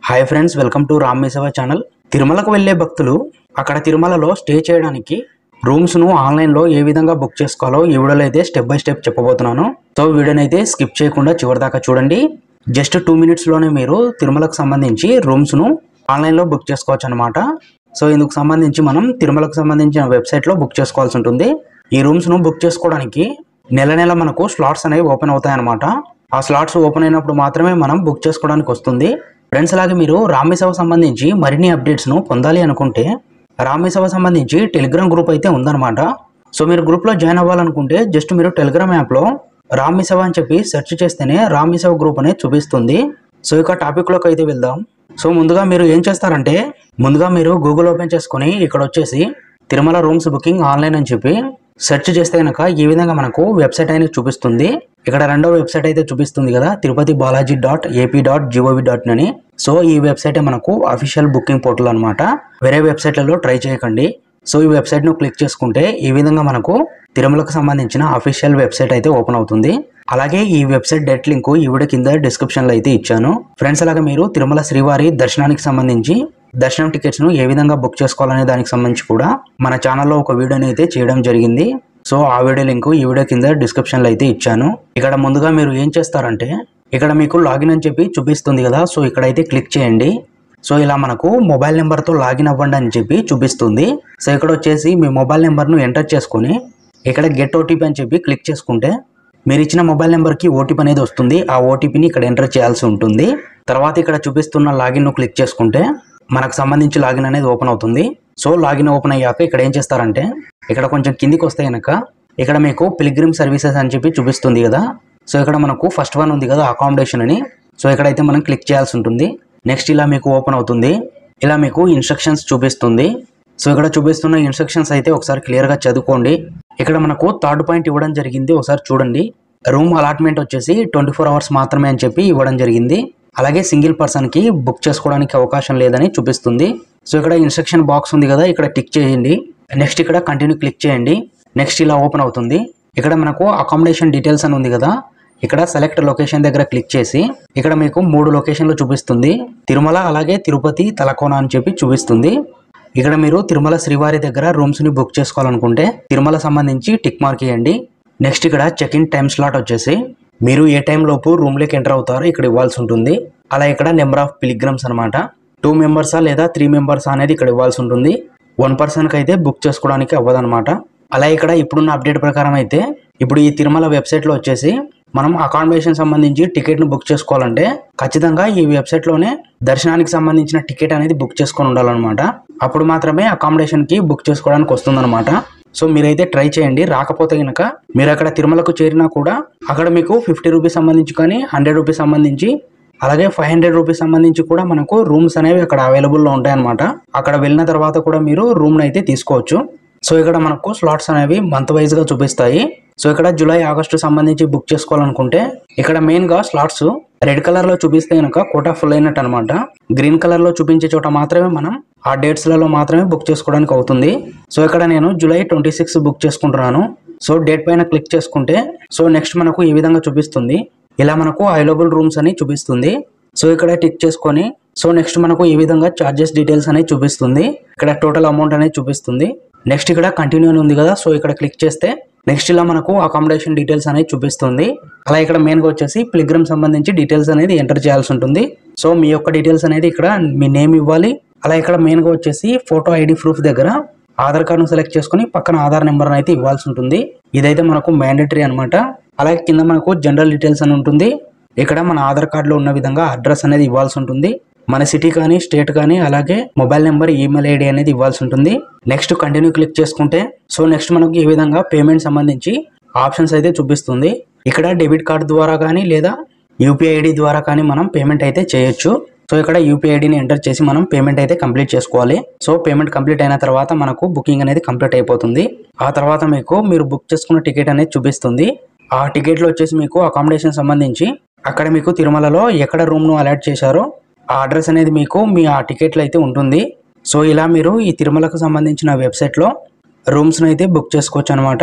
Hi friends, welcome to Ram మీ సేవ channel. తిరుమలకు వెళ్ళే భక్తులు అక్కడ తిరుమలలో స్టే చేయడానికి రూమ్స్ను ఆన్లైన్లో ఏ విధంగా బుక్ చేసుకోవాలో ఈ వీడియోలో అయితే స్టెప్ బై స్టెప్ చెప్పబోతున్నాను. సో వీడియోని అయితే స్కిప్ చేయకుండా చివరి దాకా చూడండి. జస్ట్ 2 మినిట్స్లోనే మీరు తిరుమలకు సంబంధించి రూమ్స్ను ఆన్లైన్లో బుక్ చేసుకోవచ్చు అనమాట. సో ఇందుకు సంబంధించి మనం తిరుమలకు సంబంధించిన వెబ్సైట్లో బుక్ చేసుకోవాల్సి ఉంటుంది. ఈ రూమ్స్ను బుక్ చేసుకోవడానికి నెల మనకు స్లాట్స్ అనేవి ఓపెన్ అవుతాయన్నమాట. ఆ స్లాట్స్ ఓపెన్ అయినప్పుడు మాత్రమే మనం బుక్ చేసుకోవడానికి వస్తుంది. ఫ్రెండ్స్, అలాగే మీరు రామ్ మీ సేవ సంబంధించి మరిన్ని అప్డేట్స్ను పొందాలి అనుకుంటే రామ్ మీ సేవ సంబంధించి టెలిగ్రామ్ గ్రూప్ అయితే ఉందన్నమాట. సో మీరు గ్రూప్లో జాయిన్ అవ్వాలనుకుంటే జస్ట్ మీరు టెలిగ్రామ్ యాప్లో రామ్ మీ సేవ అని చెప్పి సెర్చ్ చేస్తేనే రామ్ మీ సేవ గ్రూప్ అనేది చూపిస్తుంది. సో ఇక టాపిక్లోకి అయితే వెళ్దాం. సో ముందుగా మీరు ఏం చేస్తారంటే మీరు గూగుల్ ఓపెన్ చేసుకొని ఇక్కడ వచ్చేసి తిరుమల రూమ్స్ బుకింగ్ ఆన్లైన్ అని చెప్పి సెర్చ్ చేస్తే కనుక ఈ విధంగా మనకు వెబ్సైట్ అనేది చూపిస్తుంది. ఇక్కడ రెండో వెబ్సైట్ అయితే చూపిస్తుంది కదా, tirupatibalaji.ap.gov.in అని. సో ఈ వెబ్సైట్ మనకు అఫీషియల్ బుకింగ్ పోర్టల్ అనమాట. వేరే వెబ్సైట్లలో ట్రై చేయకండి. సో ఈ వెబ్సైట్ను క్లిక్ చేసుకుంటే ఈ విధంగా మనకు తిరుమలకు సంబంధించిన అఫీషియల్ వెబ్సైట్ అయితే ఓపెన్ అవుతుంది. అలాగే ఈ వెబ్సైట్ డైరెక్ట్ లింక్ ఈ వీడియో కింద డిస్క్రిప్షన్లో అయితే ఇచ్చాను. ఫ్రెండ్స్, అలాగే మీరు తిరుమల శ్రీవారి దర్శనానికి సంబంధించి దర్శనం టికెట్స్ను ఏ విధంగా బుక్ చేసుకోవాలనే దానికి సంబంధించి కూడా మన ఛానల్లో ఒక వీడియోని అయితే చేయడం జరిగింది. సో ఆ వీడియో లింక్ ఈ వీడియో కింద డిస్క్రిప్షన్లో అయితే ఇచ్చాను. ఇక్కడ ముందుగా మీరు ఏం చేస్తారంటే ఇక్కడ మీకు లాగిన్ అని చెప్పి చూపిస్తుంది కదా, సో ఇక్కడైతే క్లిక్ చేయండి. సో ఇలా మనకు మొబైల్ నెంబర్తో లాగిన్ అవ్వండి అని చెప్పి చూపిస్తుంది. సో ఇక్కడ వచ్చేసి మీ మొబైల్ నెంబర్ను ఎంటర్ చేసుకొని ఇక్కడ గెట్ ఓటీపీ అని చెప్పి క్లిక్ చేసుకుంటే మీరు ఇచ్చిన మొబైల్ నెంబర్కి ఓటీపీ అనేది వస్తుంది. ఆ ఓటీపీని ఇక్కడ ఎంటర్ చేయాల్సి ఉంటుంది. తర్వాత ఇక్కడ చూపిస్తున్న లాగిన్ను క్లిక్ చేసుకుంటే మనకు సంబంధించి లాగిన్ అనేది ఓపెన్ అవుతుంది. సో లాగిన్ ఓపెన్ అయ్యాక ఇక్కడ ఏం చేస్తారంటే ఇక్కడ కొంచెం కిందికి వస్తే కనుక ఇక్కడ మీకు పిల్గ్రిమ్ సర్వీసెస్ అని చెప్పి చూపిస్తుంది కదా. సో ఇక్కడ మనకు ఫస్ట్ వన్ ఉంది కదా, అకామిడేషన్ అని. సో ఇక్కడైతే మనం క్లిక్ చేయాల్సి ఉంటుంది. నెక్స్ట్ ఇలా మీకు ఓపెన్ అవుతుంది. ఇలా మీకు ఇన్స్ట్రక్షన్స్ చూపిస్తుంది. సో ఇక్కడ చూపిస్తున్న ఇన్స్ట్రక్షన్స్ అయితే ఒకసారి క్లియర్గా చదువుకోండి. ఇక్కడ మనకు థర్డ్ పాయింట్ ఇవ్వడం జరిగింది, ఒకసారి చూడండి. రూమ్ అలాట్మెంట్ వచ్చేసి 24 అవర్స్ మాత్రమే అని చెప్పి ఇవ్వడం జరిగింది. అలాగే సింగిల్ పర్సన్కి బుక్ చేసుకోవడానికి అవకాశం లేదని చూపిస్తుంది. సో ఇక్కడ ఇన్స్ట్రక్షన్ బాక్స్ ఉంది కదా, ఇక్కడ టిక్ చేయండి. నెక్స్ట్ ఇక్కడ కంటిన్యూ క్లిక్ చేయండి. నెక్స్ట్ ఇలా ఓపెన్ అవుతుంది. ఇక్కడ మనకు అకామిడేషన్ డీటెయిల్స్ అని ఉంది కదా, ఇక్కడ సెలెక్ట్ లొకేషన్ దగ్గర క్లిక్ చేసి ఇక్కడ మీకు 3 లొకేషన్లు చూపిస్తుంది. తిరుమల, అలాగే తిరుపతి, తలకోన అని చెప్పి చూపిస్తుంది. ఇక్కడ మీరు తిరుమల శ్రీవారి దగ్గర రూమ్స్ని బుక్ చేసుకోవాలనుకుంటే తిరుమల సంబంధించి టిక్ మార్క్ చేయండి. నెక్స్ట్ ఇక్కడ చెక్ ఇన్ టైమ్ స్లాట్ వచ్చేసి మీరు ఏ టైం లోపు రూమ్లోకి ఎంటర్ అవుతారో ఇక్కడ ఇవ్వాల్సి ఉంటుంది. అలా ఇక్కడ నెంబర్ ఆఫ్ పిలిగ్రమ్స్ అనమాట, 2 మెంబర్సా లేదా 3 మెంబర్సా అనేది ఇక్కడ ఇవ్వాల్సి ఉంటుంది. 1 పర్సన్కి అయితే బుక్ చేసుకోవడానికి అవ్వదనమాట. అలా ఇక్కడ ఇప్పుడున్న అప్డేట్ ప్రకారం అయితే ఇప్పుడు ఈ తిరుమల వెబ్సైట్లో వచ్చేసి మనం అకామిడేషన్ సంబంధించి టికెట్ను బుక్ చేసుకోవాలంటే ఖచ్చితంగా ఈ వెబ్సైట్లోనే దర్శనానికి సంబంధించిన టికెట్ అనేది బుక్ చేసుకొని ఉండాలన్నమాట. అప్పుడు మాత్రమే అకామిడేషన్కి బుక్ చేసుకోవడానికి వస్తుందన్నమాట. సో మీరైతే ట్రై చేయండి. రాకపోతే కనుక మీరు అక్కడ తిరుమలకు చేరినా కూడా అక్కడ మీకు 50 రూపీస్ సంబంధించి కానీ 100 రూపీస్ సంబంధించి అలాగే 500 రూపీస్ సంబంధించి కూడా మనకు రూమ్స్ అనేవి అక్కడ అవైలబుల్లో ఉంటాయన్నమాట. అక్కడ వెళ్ళిన తర్వాత కూడా మీరు రూమ్ని అయితే తీసుకోవచ్చు. సో ఇక్కడ మనకు స్లాట్స్ అనేవి మంత్ వైజ్గా చూపిస్తాయి. సో ఇక్కడ జూలై, ఆగస్టు సంబంధించి బుక్ చేసుకోవాలనుకుంటే ఇక్కడ మెయిన్గా స్లాట్స్ రెడ్ కలర్లో చూపిస్తే కనుక కోటా ఫుల్ అయినట్టు అనమాట. గ్రీన్ కలర్లో చూపించే చోట మాత్రమే మనం ఆ డేట్స్లలో మాత్రమే బుక్ చేసుకోవడానికి అవుతుంది. సో ఇక్కడ నేను జూలై 26 బుక్ చేసుకుంటున్నాను. సో డేట్ పైన క్లిక్ చేసుకుంటే సో నెక్స్ట్ మనకు ఈ విధంగా చూపిస్తుంది. ఇలా మనకు అవైలబుల్ రూమ్స్ అని చూపిస్తుంది. సో ఇక్కడ టిక్ చేసుకొని సో నెక్స్ట్ మనకు ఈ విధంగా చార్జెస్ డీటెయిల్స్ అనేది చూపిస్తుంది. ఇక్కడ టోటల్ అమౌంట్ అనేది చూపిస్తుంది. నెక్స్ట్ ఇక్కడ కంటిన్యూ అని ఉంది కదా, సో ఇక్కడ క్లిక్ చేస్తే నెక్స్ట్ ఇలా మనకు అకామిడేషన్ డీటెయిల్స్ అనేది చూపిస్తుంది. అలా ఇక్కడ మెయిన్గా వచ్చేసి పిల్గ్రిమ్ సంబంధించి డీటెయిల్స్ అనేది ఎంటర్ చేయాల్సి ఉంటుంది. సో మీ యొక్క డీటెయిల్స్ అనేది ఇక్కడ మీ నేమ్ ఇవ్వాలి. అలా ఇక్కడ మెయిన్గా వచ్చేసి ఫోటో ఐడి ప్రూఫ్ దగ్గర ఆధార్ కార్డును సెలెక్ట్ చేసుకుని పక్కన ఆధార్ నెంబర్ అయితే ఇవ్వాల్సి ఉంటుంది. ఇదైతే మనకు మ్యాండేటరీ అనమాట. అలాగే కింద మనకు జనరల్ డీటెయిల్స్ అని ఉంటుంది. ఇక్కడ మన ఆధార్ కార్డులో ఉన్న విధంగా అడ్రస్ అనేది ఇవ్వాల్సి ఉంటుంది. మన సిటీ కానీ స్టేట్ కానీ అలాగే మొబైల్ నెంబర్, ఈమెయిల్ ఐడి అనేది ఇవ్వాల్సి ఉంటుంది. నెక్స్ట్ కంటిన్యూ క్లిక్ చేసుకుంటే సో నెక్స్ట్ మనకు ఈ విధంగా పేమెంట్ సంబంధించి ఆప్షన్స్ అయితే చూపిస్తుంది. ఇక్కడ డెబిట్ కార్డు ద్వారా కానీ లేదా యూపీఐ ఐడి ద్వారా కానీ మనం పేమెంట్ అయితే చేయొచ్చు. సో ఇక్కడ యూపీఐ ఐడిని ఎంటర్ చేసి మనం పేమెంట్ అయితే కంప్లీట్ చేసుకోవాలి. సో పేమెంట్ కంప్లీట్ అయిన తర్వాత మనకు బుకింగ్ అనేది కంప్లీట్ అయిపోతుంది. ఆ తర్వాత మీరు బుక్ చేసుకున్న టికెట్ అనేది చూపిస్తుంది. ఆ టికెట్లో వచ్చేసి మీకు అకామిడేషన్ సంబంధించి అక్కడ మీకు తిరుమలలో ఎక్కడ రూమ్ను అలాట్ చేశారో ఆ అడ్రస్ అనేది మీకు మీ ఆ టికెట్లో అయితే ఉంటుంది. సో ఇలా మీరు ఈ తిరుమలకు సంబంధించిన వెబ్సైట్లో రూమ్స్ను అయితే బుక్ చేసుకోవచ్చు అనమాట.